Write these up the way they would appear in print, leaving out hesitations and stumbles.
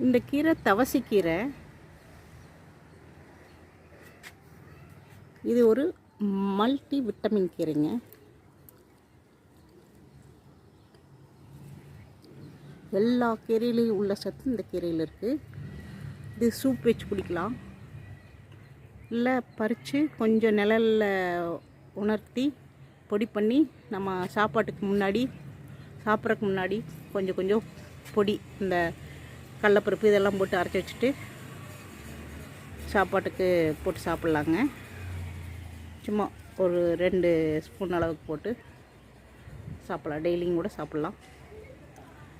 இந்த கீரை தவசிக்கீரை. இது ஒரு மல்டி விட்டமின் கீரைங்க. எல்லா கீரையிலையும் உள்ள சத்து இந்த கீரையில் இருக்குது. இது சூப் வச்சு குடிக்கலாம், இல்லை பறித்து கொஞ்சம் நிழலில் உணர்த்தி பொடி பண்ணி நம்ம சாப்பாட்டுக்கு முன்னாடி சாப்பிட்றதுக்கு முன்னாடி கொஞ்சம் கொஞ்சம் பொடி இந்த கடலப்பருப்பு இதெல்லாம் போட்டு அரைச்சி வச்சுட்டு சாப்பாட்டுக்கு போட்டு சாப்பிட்லாங்க. சும்மா ஒரு 2 ஸ்பூன் அளவுக்கு போட்டு சாப்பிட்லாம். டெய்லியும் கூட சாப்பிட்லாம்.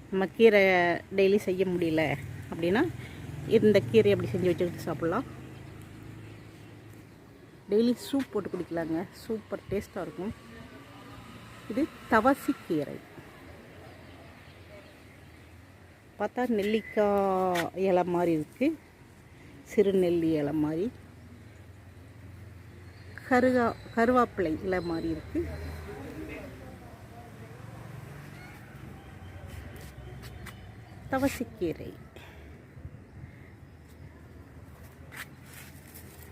நம்ம கீரை டெய்லி செய்ய முடியல அப்படின்னா இந்த கீரை அப்படி செஞ்சு வச்சுக்கிட்டு சாப்பிட்லாம். டெய்லி சூப் போட்டு குடிக்கலாங்க, சூப்பர் டேஸ்ட்டாக இருக்கும். இது தவசிக்கீரை. பார்த்தா நெல்லிக்காய் இலை மாதிரி இருக்குது, சிறு நெல்லி இலை மாதிரி, கருவேப்பிலை இலை மாதிரி இருக்குது. தவசிக்கீரை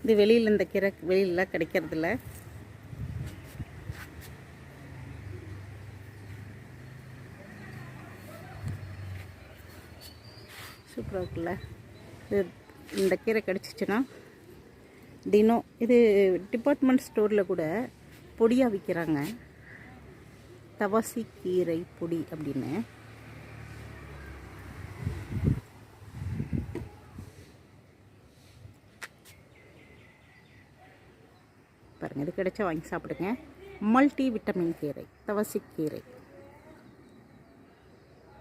இது வெளியில், இந்த கீரை வெளியிலலாம் கிடைக்கிறதில்ல. சூப்பராக இருக்குல்ல. இந்த கீரை கிடச்சிச்சின்னா தினம் இது டிபார்ட்மெண்ட் ஸ்டோரில் கூட பொடியாக விற்கிறாங்க, தவசிக்கீரை பொடி அப்படின்னு. பாருங்கள், இது கிடைச்சா வாங்கி சாப்பிடுங்க. மல்டி விட்டமின் கீரை, தவசிக்கீரை.